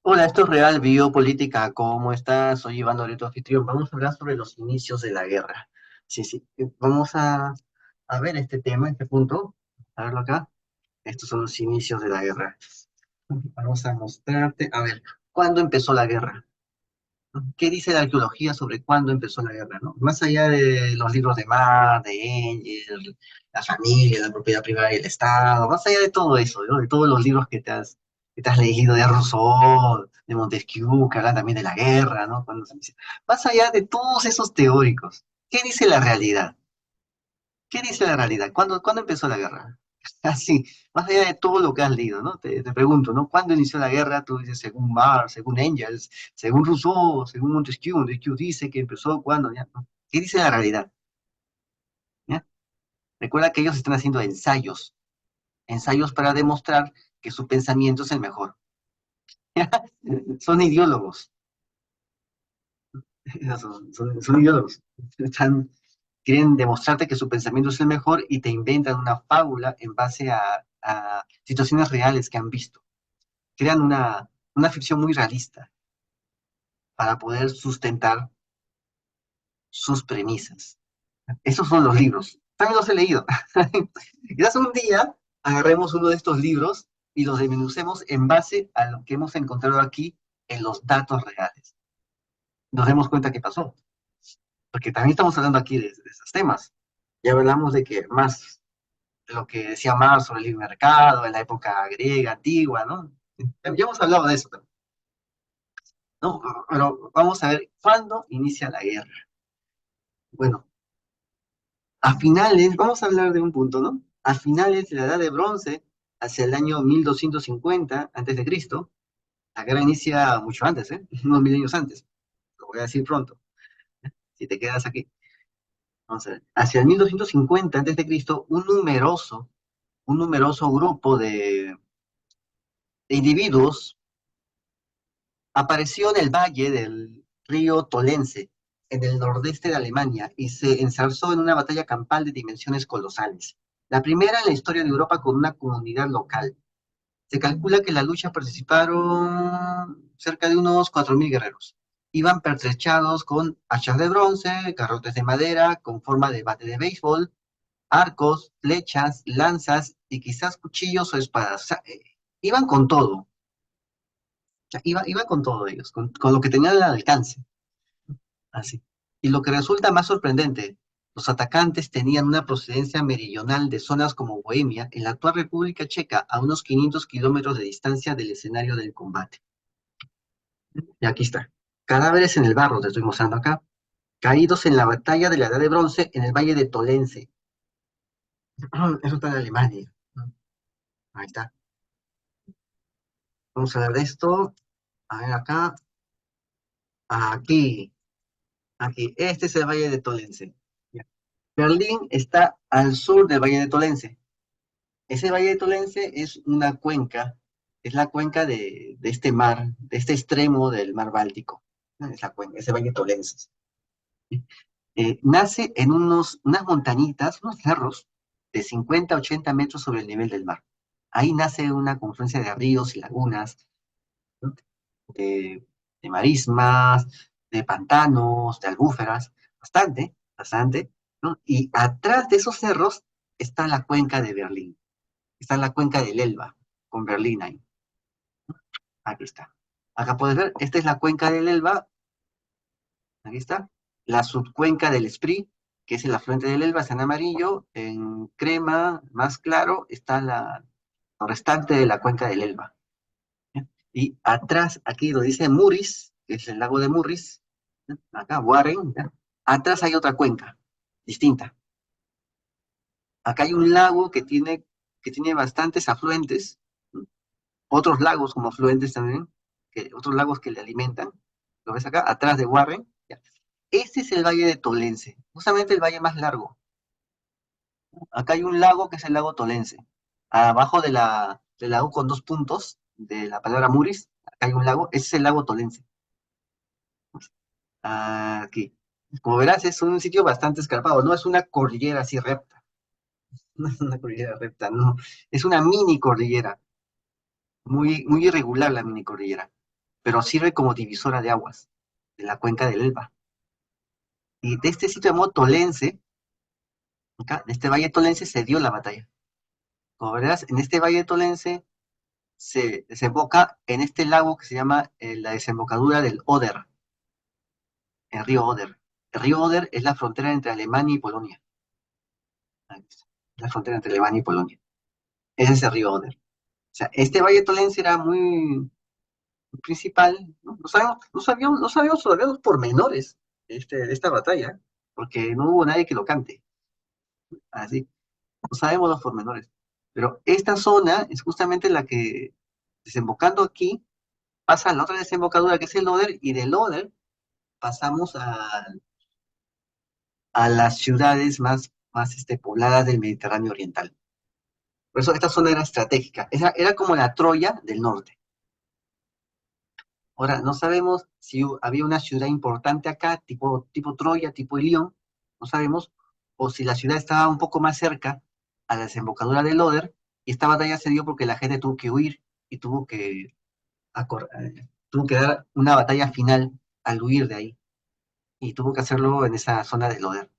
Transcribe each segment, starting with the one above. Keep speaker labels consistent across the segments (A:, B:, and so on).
A: Hola, esto es Real Biopolítica. ¿Cómo estás? Soy Iván Loreto, anfitrión. Vamos a hablar sobre los inicios de la guerra. Sí, sí. Vamos a ver este tema, este punto. A verlo acá. Estos son los inicios de la guerra. Vamos a mostrarte. A ver, ¿cuándo empezó la guerra? ¿Qué dice la arqueología sobre cuándo empezó la guerra, no? Más allá de los libros de Mar, de Engel, la familia, la propiedad privada y el Estado, más allá de todo eso, ¿no? De todos los libros que te has leído de Rousseau, de Montesquieu, que hablan también de la guerra, ¿no? Más allá de todos esos teóricos, ¿qué dice la realidad? ¿Qué dice la realidad? ¿Cuándo empezó la guerra? Así, más allá de todo lo que has leído, ¿no? Te pregunto, ¿no? ¿Cuándo inició la guerra? Tú dices, según Marx, según Engels, según Rousseau, según Montesquieu. Montesquieu dice que empezó cuando, ¿ya? ¿No? ¿Qué dice la realidad? ¿Ya? Recuerda que ellos están haciendo ensayos, ensayos para demostrar que su pensamiento es el mejor. ¿Ya? Son ideólogos, son ideólogos. Están, quieren demostrarte que su pensamiento es el mejor y te inventan una fábula en base a situaciones reales que han visto. Crean una ficción muy realista para poder sustentar sus premisas. Esos son los libros. También los he leído. Quizás un día agarremos uno de estos libros y los desmenucemos en base a lo que hemos encontrado aquí en los datos reales. Nos demos cuenta qué pasó. Porque también estamos hablando aquí de esos temas. Ya hablamos de que más de lo que decía Marx sobre el libre mercado en la época griega, antigua, ¿no? Ya hemos hablado de eso, ¿no? Pero vamos a ver cuándo inicia la guerra. Bueno, a finales, vamos a hablar de un punto, ¿no? A finales de la Edad de Bronce, hacia el año 1250 antes de Cristo, la guerra inicia mucho antes, ¿eh? Unos milenios antes. Lo voy a decir pronto, si te quedas aquí. Vamos a ver. Hacia el 1250 antes de Cristo, un numeroso grupo de individuos apareció en el valle del río Tolense, en el nordeste de Alemania, y se ensalzó en una batalla campal de dimensiones colosales. La primera en la historia de Europa con una comunidad local. Se calcula que en la lucha participaron cerca de unos 4.000 guerreros. Iban pertrechados con hachas de bronce, garrotes de madera con forma de bate de béisbol, arcos, flechas, lanzas y quizás cuchillos o espadas. O sea, iban con todo. Sea, iba con todo ellos, con lo que tenían al alcance, así. Y lo que resulta más sorprendente, los atacantes tenían una procedencia meridional de zonas como Bohemia, en la actual República Checa, a unos 500 kilómetros de distancia del escenario del combate. Y aquí está. Cadáveres en el barro, te estoy mostrando acá, caídos en la batalla de la Edad de Bronce en el Valle de Tolense. Eso está en Alemania. Ahí está. Vamos a ver de esto. A ver acá. Aquí. Aquí. Este es el Valle de Tolense. Berlín está al sur del Valle de Tolense. Ese Valle de Tolense es una cuenca, es la cuenca de este mar, de este extremo del mar Báltico. ¿No? Es la cuenca, ese Valle de Tolense. Nace en unas montañitas, unos cerros de 50 a 80 metros sobre el nivel del mar. Ahí nace una confluencia de ríos y lagunas, ¿no? de marismas, de pantanos, de albúferas, bastante, bastante, ¿no? Y atrás de esos cerros está la cuenca de Berlín, está la cuenca del Elba, con Berlín ahí. Aquí está. Acá puedes ver, esta es la cuenca del Elba, aquí está. La subcuenca del Spree, que es el afluente del Elba, está en amarillo, en crema, más claro, está lo restante de la cuenca del Elba. ¿Ya? Y atrás, aquí lo dice Muris, que es el lago de Muris, ¿ya? Acá Warren, ¿ya? Atrás hay otra cuenca, distinta. Acá hay un lago que tiene bastantes afluentes, ¿no? Otros lagos como afluentes también, otros lagos que le alimentan. ¿Lo ves acá? Atrás de Warren. ¿Ya? Este es el valle de Tolense, justamente el valle más largo. Acá hay un lago que es el lago Tolense. Abajo del lago con dos puntos de la palabra Muris, acá hay un lago, ese es el lago Tolense. Aquí. Como verás, es un sitio bastante escarpado, no es una cordillera así recta, no es una cordillera recta, no, es una mini cordillera, muy, muy irregular la mini cordillera. pero sirve como divisora de aguas de la cuenca del Elba. Y de este sitio llamado Tolense, acá, de este valle Tolense se dio la batalla. Como verás, en este valle Tolense se desemboca en este lago que se llama la desembocadura del Oder, el río Oder. El río Oder es la frontera entre Alemania y Polonia. Ahí está, la frontera entre Alemania y Polonia. Ese es el río Oder. O sea, este valle Tolense era muy principal, ¿no? No sabíamos todavía los pormenores de esta batalla, porque no hubo nadie que lo cante. Así, no sabemos los pormenores. Pero esta zona es justamente la que, desembocando aquí, pasa a la otra desembocadura que es el Oder, y del Oder pasamos a las ciudades más pobladas del Mediterráneo Oriental. Por eso esta zona era estratégica. Era como la Troya del norte. Ahora, no sabemos si había una ciudad importante acá, tipo Troya, tipo Ilión, no sabemos, o si la ciudad estaba un poco más cerca a la desembocadura del Oder, y esta batalla se dio porque la gente tuvo que huir y tuvo que dar una batalla final al huir de ahí, y tuvo que hacerlo en esa zona del Oder.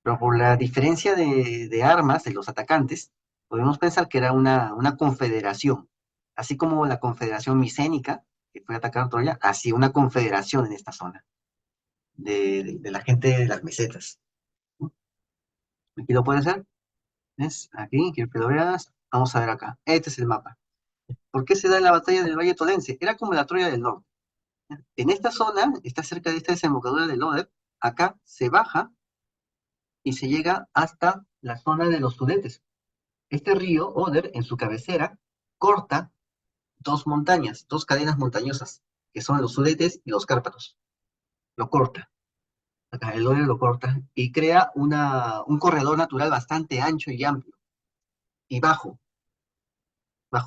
A: Pero por la diferencia de armas de los atacantes, podemos pensar que era una confederación, así como la confederación micénica, que fue a atacar Troya, así una confederación en esta zona, de la gente de las mesetas. Aquí lo puedes ver, ¿ves? Aquí, quiero que lo veas. Vamos a ver acá. Este es el mapa. ¿Por qué se da la batalla del Valle Tolense? Era como la Troya del Norte. En esta zona, está cerca de esta desembocadura del Oder, acá se baja y se llega hasta la zona de los Sudetes. Este río, Oder, en su cabecera, corta dos montañas, dos cadenas montañosas, que son los Sudetes y los Cárpatos. Lo corta. Acá el Oder lo corta y crea un corredor natural bastante ancho y amplio y bajo,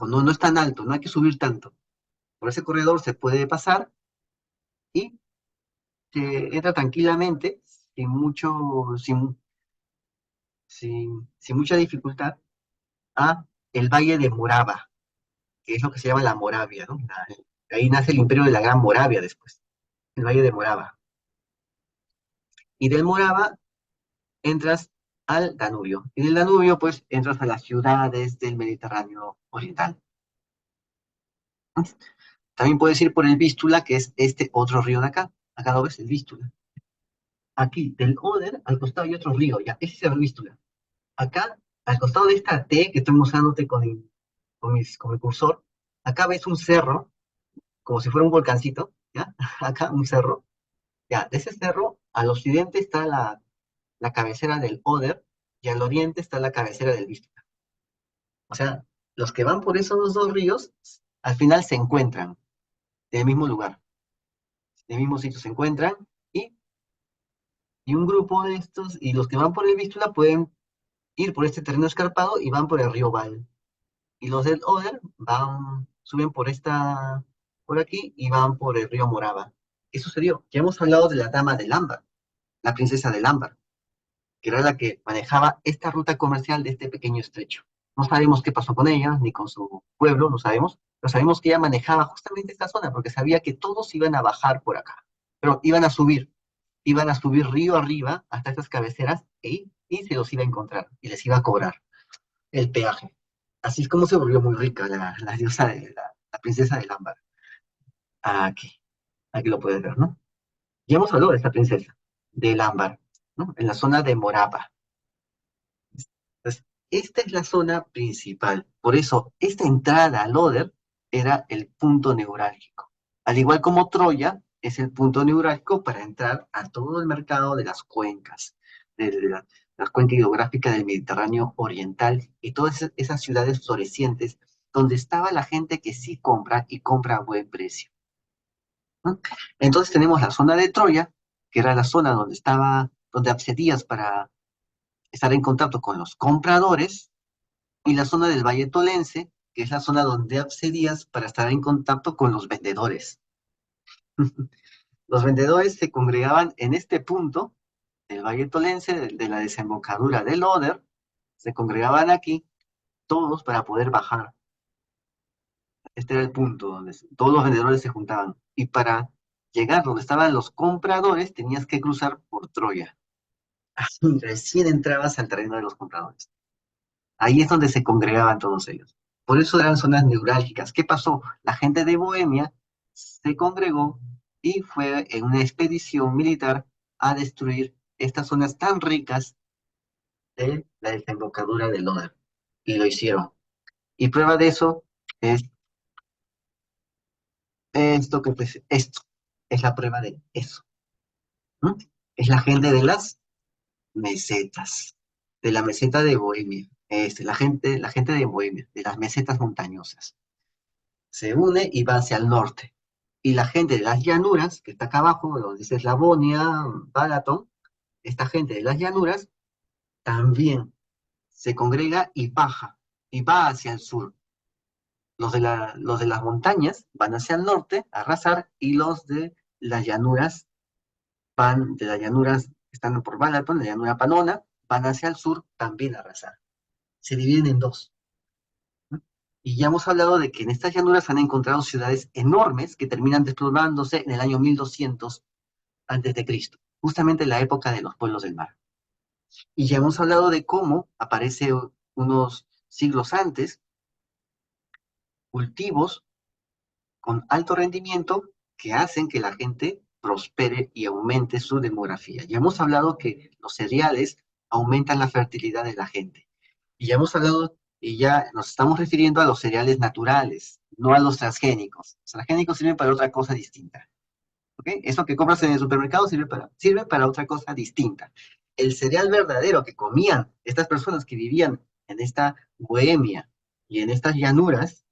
A: no es tan alto, no hay que subir tanto. Por ese corredor se puede pasar y se entra tranquilamente, sin mucho, sin mucha dificultad, a el Valle de Morava, que es lo que se llama la Moravia, ¿no? Ahí nace el imperio de la Gran Moravia después, el Valle de Morava. Y del Morava entras al Danubio. Y del Danubio, pues, entras a las ciudades del Mediterráneo Oriental. También puedes ir por el Vístula, que es este otro río de acá. Acá lo ves, el Vístula. Aquí, del Oder, al costado hay otro río, ya, ese es el Vístula. Acá, al costado de esta T que estoy mostrándote con mi cursor, acá ves un cerro, como si fuera un volcancito, ¿ya? Acá un cerro. Ya, de ese cerro, al occidente está la cabecera del Oder, y al oriente está la cabecera del Vístula. O sea, los que van por esos dos ríos, al final se encuentran en el mismo lugar, en el mismo sitio se encuentran, y, y un grupo de estos, y los que van por el Vístula pueden ir por este terreno escarpado y van por el río Val. Y los del Oder suben por aquí y van por el río Morava. ¿Qué sucedió? Ya hemos hablado de la dama del ámbar, la princesa del ámbar, que era la que manejaba esta ruta comercial de este pequeño estrecho. No sabemos qué pasó con ella, ni con su pueblo, no sabemos, pero sabemos que ella manejaba justamente esta zona, porque sabía que todos iban a bajar por acá, pero iban a subir río arriba hasta estas cabeceras y se los iba a encontrar y les iba a cobrar el peaje. Así es como se volvió muy rica la diosa la princesa del ámbar. Aquí, aquí lo puedes ver, ¿no? Ya hemos hablado de esta princesa, del ámbar, ¿no? En la zona de Morava. Entonces, esta es la zona principal. Por eso, esta entrada al Oder era el punto neurálgico. Al igual como Troya, es el punto neurálgico para entrar a todo el mercado de las cuencas, de las cuencas hidrográficas del Mediterráneo Oriental y todas esas ciudades florecientes donde estaba la gente que sí compra y compra a buen precio, ¿no? Entonces tenemos la zona de Troya, que era la zona donde accedías para estar en contacto con los compradores, y la zona del Valle Tolense, que es la zona donde accedías para estar en contacto con los vendedores. Los vendedores se congregaban en este punto del Valle Tolense, de la desembocadura del Oder, se congregaban aquí todos para poder bajar Este era el punto donde todos los vendedores se juntaban. Y para llegar donde estaban los compradores, tenías que cruzar por Troya. Así recién entrabas al terreno de los compradores. Ahí es donde se congregaban todos ellos. Por eso eran zonas neurálgicas. ¿Qué pasó? La gente de Bohemia se congregó y fue en una expedición militar a destruir estas zonas tan ricas de la desembocadura del Oder. Y lo hicieron. Y prueba de eso es esto que pues, esto es la prueba de eso. ¿M? Es la gente de las mesetas, de la meseta de Bohemia. La gente de Bohemia, de las mesetas montañosas. Se une y va hacia el norte. Y la gente de las llanuras, que está acá abajo, donde dice Eslavonia, Balaton, esta gente de las llanuras también se congrega y baja, y va hacia el sur. Los de las montañas van hacia el norte a arrasar y los de las llanuras van, de las llanuras que están por Balaton, la llanura Panona, van hacia el sur también a arrasar. Se dividen en dos. ¿No? Y ya hemos hablado de que en estas llanuras han encontrado ciudades enormes que terminan desplomándose en el año 1200 antes de Cristo, justamente en la época de los pueblos del mar. Y ya hemos hablado de cómo aparece unos siglos antes cultivos con alto rendimiento que hacen que la gente prospere y aumente su demografía. Ya hemos hablado que los cereales aumentan la fertilidad de la gente. Y ya hemos hablado y ya nos estamos refiriendo a los cereales naturales, no a los transgénicos. Los transgénicos sirven para otra cosa distinta. ¿Ok? Eso que compras en el supermercado sirve para otra cosa distinta. El cereal verdadero que comían estas personas que vivían en esta Bohemia y en estas llanuras,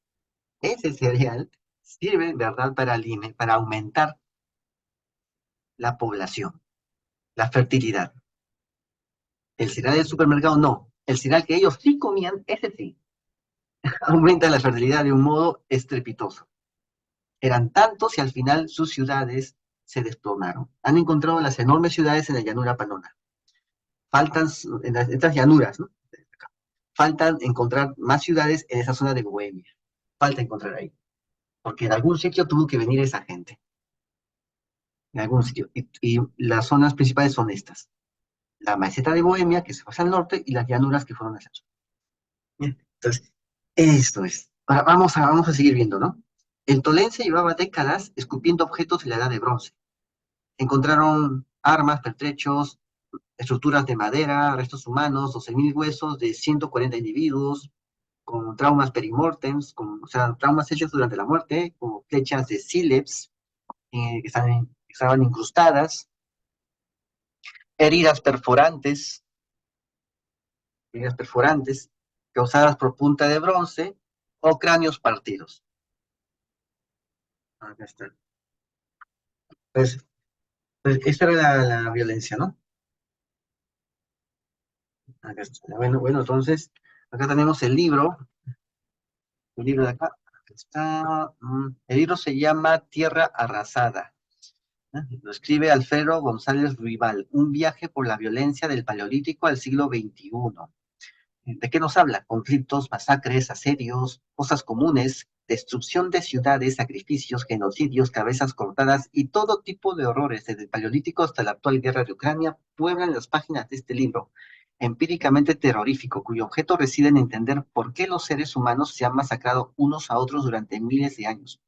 A: ese cereal sirve, ¿verdad?, para aumentar la población, la fertilidad. El cereal del supermercado no. El cereal que ellos sí comían, ese sí, aumenta la fertilidad de un modo estrepitoso. Eran tantos y al final sus ciudades se desplomaron. Han encontrado las enormes ciudades en la llanura panona. Faltan, en estas llanuras, ¿no? Faltan encontrar más ciudades en esa zona de Bohemia. Falta encontrar ahí. Porque en algún sitio tuvo que venir esa gente. En algún sitio. Y las zonas principales son estas. La meseta de Bohemia, que se fue hacia el norte, y las llanuras que fueron hacia el sur. Bien, entonces, esto es. Ahora vamos a seguir viendo, ¿no? El tolense llevaba décadas esculpiendo objetos de la edad de bronce. Encontraron armas, pertrechos, estructuras de madera, restos humanos, 12.000 huesos de 140 individuos, con traumas perimortems, o sea, traumas hechos durante la muerte, como flechas de sílex que estaban incrustadas, heridas perforantes, heridas perforantes causadas por punta de bronce o cráneos partidos. Acá está. Pues, pues esta era la violencia, ¿no? Acá está. Bueno, entonces, acá tenemos el libro de acá. Acá está. El libro se llama Tierra Arrasada. ¿Eh? Lo escribe Alfredo González Ruibal, Un viaje por la violencia del Paleolítico al siglo XXI. ¿De qué nos habla? Conflictos, masacres, asedios, cosas comunes, destrucción de ciudades, sacrificios, genocidios, cabezas cortadas y todo tipo de horrores, desde el Paleolítico hasta la actual guerra de Ucrania, pueblan las páginas de este libro, empíricamente terrorífico, cuyo objeto reside en entender por qué los seres humanos se han masacrado unos a otros durante miles de años.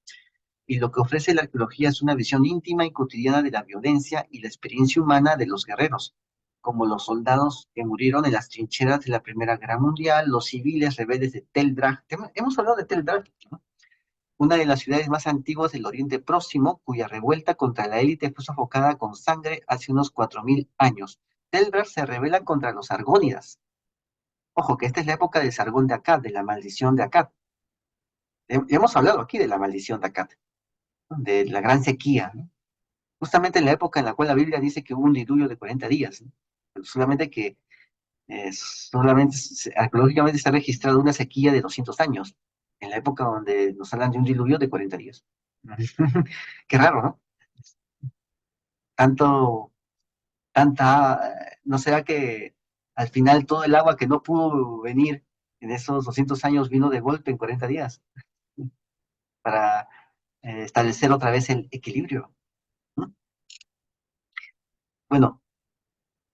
A: Y lo que ofrece la arqueología es una visión íntima y cotidiana de la violencia y la experiencia humana de los guerreros, como los soldados que murieron en las trincheras de la Primera Guerra Mundial, los civiles rebeldes de Tel Drag. Hemos hablado de Tel Drag, ¿no? Una de las ciudades más antiguas del Oriente Próximo, cuya revuelta contra la élite fue sofocada con sangre hace unos 4.000 años. Tel Drag se rebela contra los argónidas. Ojo, que esta es la época del Sargón de Akkad, de la maldición de Akkad. Hemos hablado aquí de la maldición de Akkad, ¿no? De la gran sequía, ¿no? Justamente en la época en la cual la Biblia dice que hubo un diluvio de 40 días, ¿no? Pero solamente que arqueológicamente se ha registrado una sequía de 200 años, en la época donde nos hablan de un diluvio de 40 días. Qué raro, ¿no? Tanto, ¿no será que al final todo el agua que no pudo venir en esos 200 años vino de golpe en 40 días? para establecer otra vez el equilibrio, ¿no? Bueno,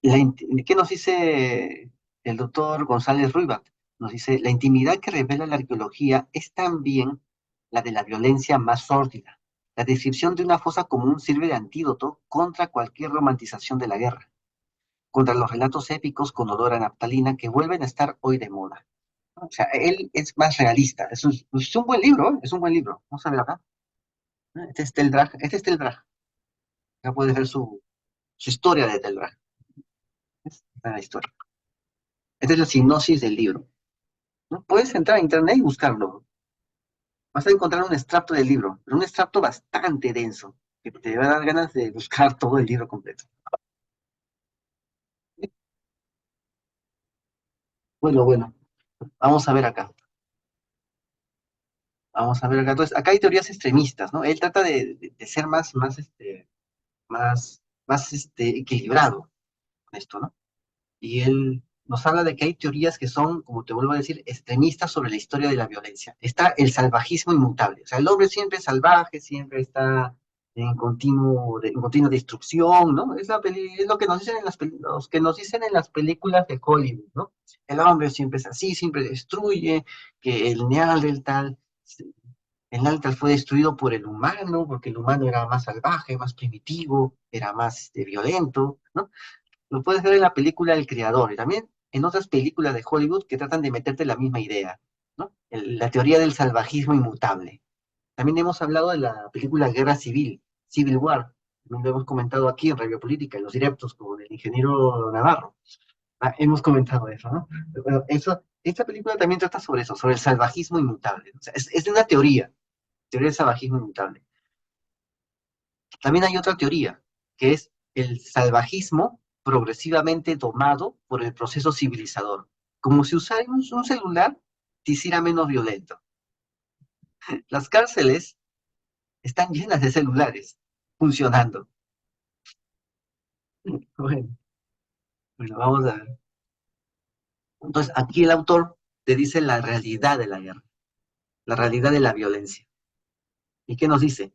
A: ¿qué nos dice el doctor González Ruibat? Nos dice, la intimidad que revela la arqueología es también la de la violencia más sórdida. La descripción de una fosa común sirve de antídoto contra cualquier romantización de la guerra, contra los relatos épicos con olor a naftalina que vuelven a estar hoy de moda. O sea, él es más realista. Es un buen libro, ¿eh? Es un buen libro. Vamos a ver acá. Este es Teldrag. Este es Teldrag. Acá puedes ver su historia de Teldrag. Esta es la historia. Esta es la sinopsis del libro, ¿no? Puedes entrar a internet y buscarlo. Vas a encontrar un extracto del libro, pero un extracto bastante denso, que te va a dar ganas de buscar todo el libro completo. Bueno, vamos a ver acá. Vamos a ver acá. Entonces, acá hay teorías extremistas, ¿no? Él trata de ser más equilibrado con esto, ¿no? Y él nos habla de que hay teorías que son, como te vuelvo a decir, extremistas sobre la historia de la violencia. Está el salvajismo inmutable, o sea, el hombre siempre es salvaje, siempre está en continua destrucción, ¿no? Es lo que nos dicen los que nos dicen en las películas de Hollywood, ¿no? El hombre siempre es así, siempre destruye, que el Neandertal fue destruido por el humano, porque el humano era más salvaje, más primitivo, era más violento, ¿no? Lo puedes ver en la película El Creador y también en otras películas de Hollywood que tratan de meterte la misma idea, ¿no? La teoría del salvajismo inmutable. También hemos hablado de la película Guerra Civil, Civil War. También lo hemos comentado aquí en Radio Política, en los directos con el ingeniero Navarro. Hemos comentado eso, ¿no? Bueno, esta película también trata sobre eso, sobre el salvajismo inmutable. O sea, es una teoría del salvajismo inmutable. También hay otra teoría, que es el salvajismo progresivamente domado por el proceso civilizador, como si usar un celular te hiciera menos violento. Las cárceles están llenas de celulares funcionando. Bueno, bueno, vamos a ver. Entonces, aquí el autor te dice la realidad de la guerra, la realidad de la violencia. ¿Y qué nos dice?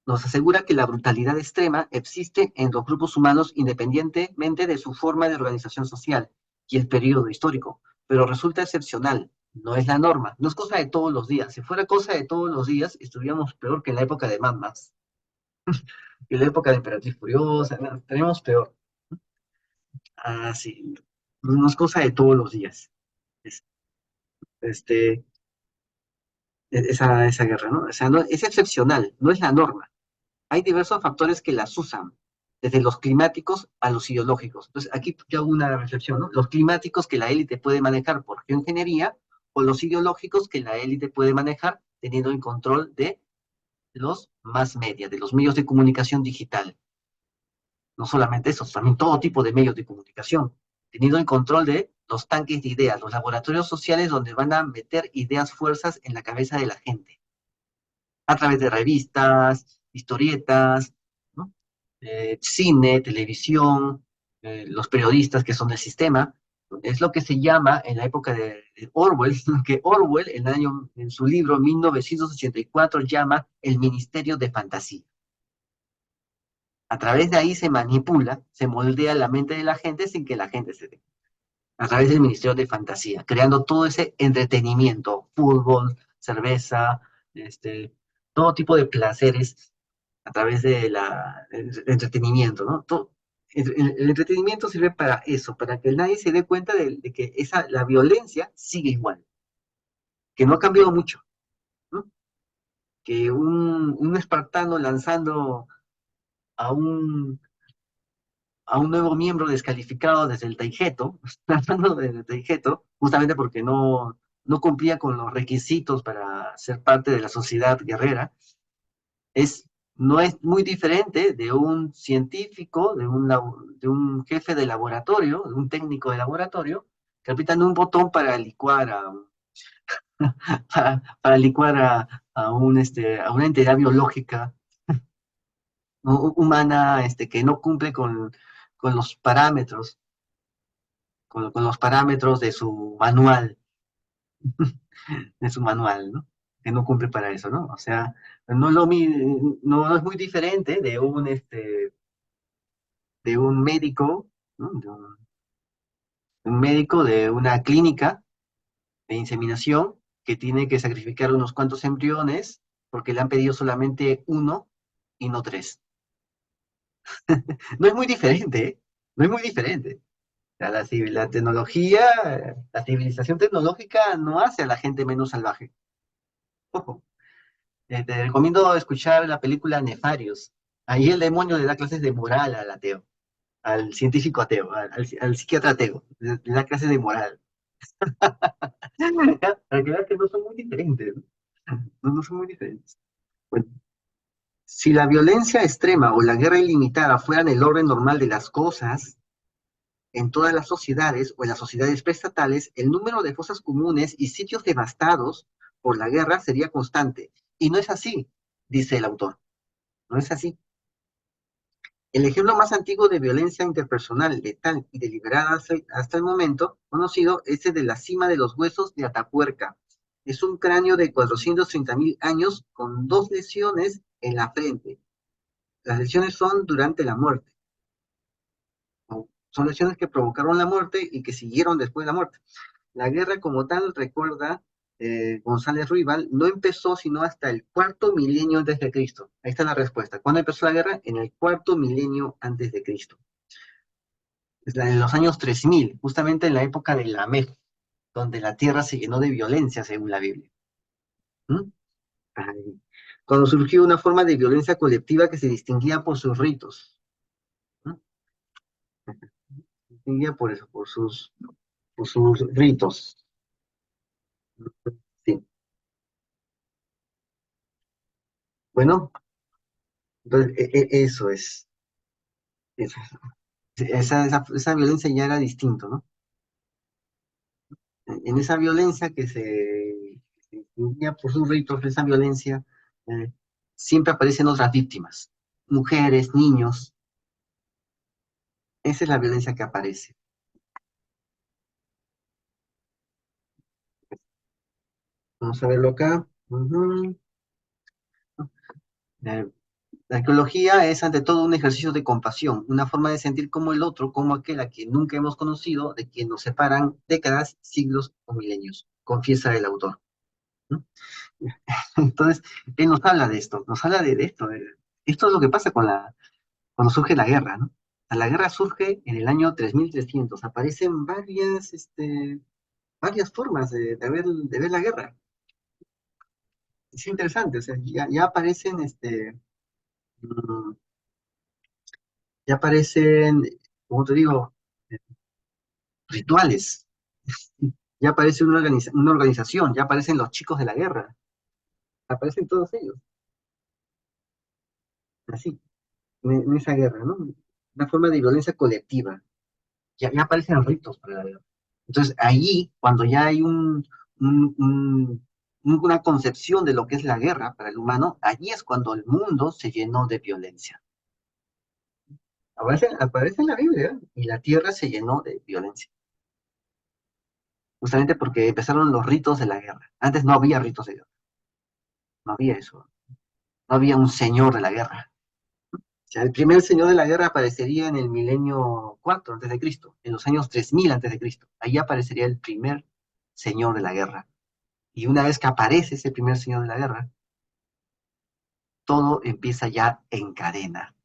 A: Nos asegura que la brutalidad extrema existe en los grupos humanos independientemente de su forma de organización social y el periodo histórico, pero resulta excepcional, no es la norma, no es cosa de todos los días. Si fuera cosa de todos los días, estuviéramos peor que en la época de Mad Max, que en la época de Emperatriz Furiosa, no, estaríamos peor. Ah, sí, no es cosa de todos los días. Es- este, esa guerra, ¿no? O sea, no, es excepcional, no es la norma. Hay diversos factores que las usan, desde los climáticos a los ideológicos. Entonces, aquí yo hago una reflexión, ¿no? Los climáticos que la élite puede manejar por geoingeniería o los ideológicos que la élite puede manejar teniendo en control de los más media, de los medios de comunicación digital. No solamente eso, también todo tipo de medios de comunicación, teniendo en control de los tanques de ideas, los laboratorios sociales donde van a meter ideas fuerzas en la cabeza de la gente a través de revistas, historietas, ¿no? Cine, televisión, los periodistas que son del sistema. Es lo que se llama en la época de Orwell, que Orwell en su libro 1984 llama el Ministerio de Fantasía. A través de ahí se manipula, se moldea la mente de la gente sin que la gente se dé. A través del Ministerio de Fantasía, creando todo ese entretenimiento, fútbol, cerveza, este, todo tipo de placeres a través el entretenimiento, ¿no? El entretenimiento sirve para eso, para que nadie se dé cuenta de que la violencia sigue igual, que no ha cambiado mucho, ¿no? Que un espartano lanzando a un nuevo miembro descalificado desde el Taigeto, lanzando desde el Taigeto, justamente porque no cumplía con los requisitos para ser parte de la sociedad guerrera, es, no es muy diferente de un científico, de un jefe de laboratorio, de un técnico de laboratorio, que apretan un botón para licuar para licuar a una entidad biológica humana que no cumple con los parámetros, con los parámetros de su manual, ¿no? que no cumple para eso, ¿no? O sea, no es muy diferente de un médico, ¿no? Un médico de una clínica de inseminación que tiene que sacrificar unos cuantos embriones porque le han pedido solamente uno y no tres. No es muy diferente, ¿eh? No es muy diferente. O sea, la tecnología, la civilización tecnológica no hace a la gente menos salvaje. Ojo, te recomiendo escuchar la película Nefarios. Ahí el demonio le da clases de moral al ateo, al científico ateo, al psiquiatra ateo. Le da clases de moral. Para que veas que no son muy diferentes, ¿no? No son muy diferentes. Bueno, si la violencia extrema o la guerra ilimitada fueran el orden normal de las cosas, en todas las sociedades o en las sociedades preestatales, el número de fosas comunes y sitios devastados por la guerra sería constante. Y no es así, dice el autor. No es así. El ejemplo más antiguo de violencia interpersonal, letal y deliberada hasta el momento conocido es el de la cima de los huesos de Atapuerca. Es un cráneo de 430.000 años con dos lesiones en la frente. Las lesiones son durante la muerte. Son lesiones que provocaron la muerte y que siguieron después de la muerte. La guerra como tal, recuerda González Ruibal, no empezó sino hasta el cuarto milenio antes de Cristo. Ahí está la respuesta. ¿Cuándo empezó la guerra? En el cuarto milenio antes de Cristo. Es en los años 3000, justamente en la época de Lamech, donde la tierra se llenó de violencia, según la Biblia. ¿Mm? Ahí. Cuando surgió una forma de violencia colectiva que se distinguía por sus ritos. ¿Mm? Se distinguía por eso, por sus ritos. Sí. Bueno, entonces eso es. Eso. Esa violencia ya era distinto, ¿no? En esa violencia que se distinguía por sus ritos, esa violencia, eh, siempre aparecen otras víctimas, mujeres, niños. Esa es la violencia que aparece. Vamos a verlo acá. Ujú. Eh, la arqueología es ante todo un ejercicio de compasión, una forma de sentir como el otro, como aquel a quien nunca hemos conocido, de quien nos separan décadas, siglos o milenios, confiesa el autor. ¿No? Entonces, él nos habla de esto, nos habla de esto. Esto es lo que pasa cuando surge la guerra, ¿no? La guerra surge en el año 3300. Aparecen varias formas de ver la guerra. Es interesante, o sea, ya aparecen, mm, ya aparecen, como te digo, eh, rituales, ya aparece una organización, ya aparecen los chicos de la guerra, aparecen todos ellos, así, en esa guerra, ¿no? Una forma de violencia colectiva. Ya aparecen ritos para la guerra. Entonces, ahí, cuando ya hay un- un- una concepción de lo que es la guerra para el humano, allí es cuando el mundo se llenó de violencia. Aparece en la Biblia, ¿eh? Y la tierra se llenó de violencia, justamente porque empezaron los ritos de la guerra. Antes no había ritos de guerra, no había eso, no había un señor de la guerra. O sea, el primer señor de la guerra aparecería en el milenio cuarto antes de Cristo, en los años 3000 antes de Cristo. Ahí aparecería el primer señor de la guerra. Y una vez que aparece ese primer señor de la guerra, todo empieza ya en cadena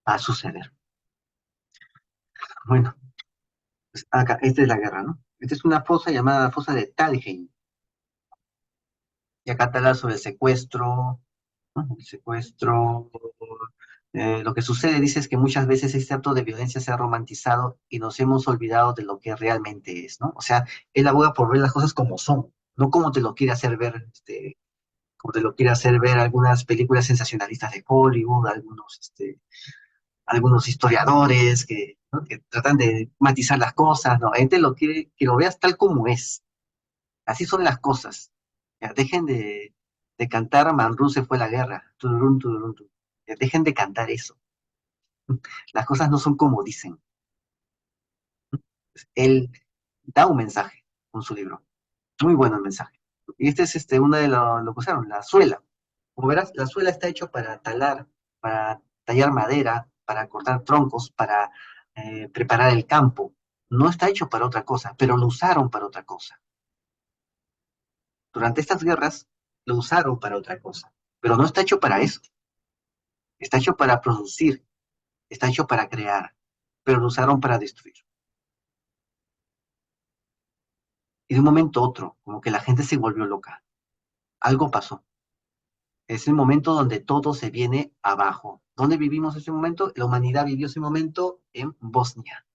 A: a suceder. Bueno, pues acá, esta es la guerra, ¿no? Esta es una fosa llamada fosa de Talheim. Y acá te habla sobre el secuestro, ¿no? El secuestro. Lo que sucede, dice, es que muchas veces este acto de violencia se ha romantizado y nos hemos olvidado de lo que realmente es, ¿no? O sea, él aboga por ver las cosas como son, no como te lo quiere hacer ver, como te lo quiere hacer ver algunas películas sensacionalistas de Hollywood, algunos historiadores ¿no? Que tratan de matizar las cosas, ¿no? Él te lo quiere que lo veas tal como es. Así son las cosas. Ya, dejen de cantar Manrú se fue a la guerra. Tururún, tururún, tururún. Ya, dejen de cantar eso. Las cosas no son como dicen. Él da un mensaje con su libro. Muy bueno el mensaje. Y este es uno de lo que usaron, la suela. Como verás, la suela está hecho para talar, para tallar madera, para cortar troncos, para preparar el campo. No está hecho para otra cosa, pero lo usaron para otra cosa. Durante estas guerras lo usaron para otra cosa, pero no está hecho para eso. Está hecho para producir, está hecho para crear, pero lo usaron para destruir. Y de un momento a otro, como que la gente se volvió loca. Algo pasó. Es el momento donde todo se viene abajo. ¿Dónde vivimos ese momento? La humanidad vivió ese momento en Bosnia.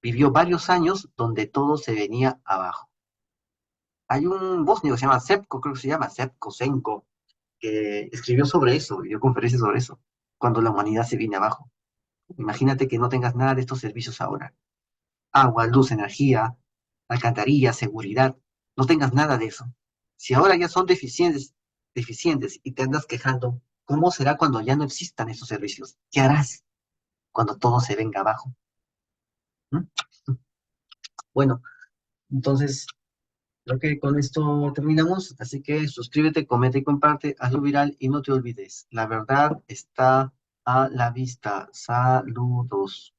A: Vivió varios años donde todo se venía abajo. Hay un bosnio que se llama Sepko, creo que se llama Sepko Senko, que escribió sobre eso, dio conferencias sobre eso, cuando la humanidad se viene abajo. Imagínate que no tengas nada de estos servicios ahora. Agua, luz, energía, alcantarilla, seguridad. No tengas nada de eso. Si ahora ya son deficientes y te andas quejando, ¿cómo será cuando ya no existan esos servicios? ¿Qué harás cuando todo se venga abajo? ¿Mm? Bueno, entonces creo que con esto terminamos. Así que suscríbete, comenta y comparte, hazlo viral y no te olvides. La verdad está a la vista. Saludos.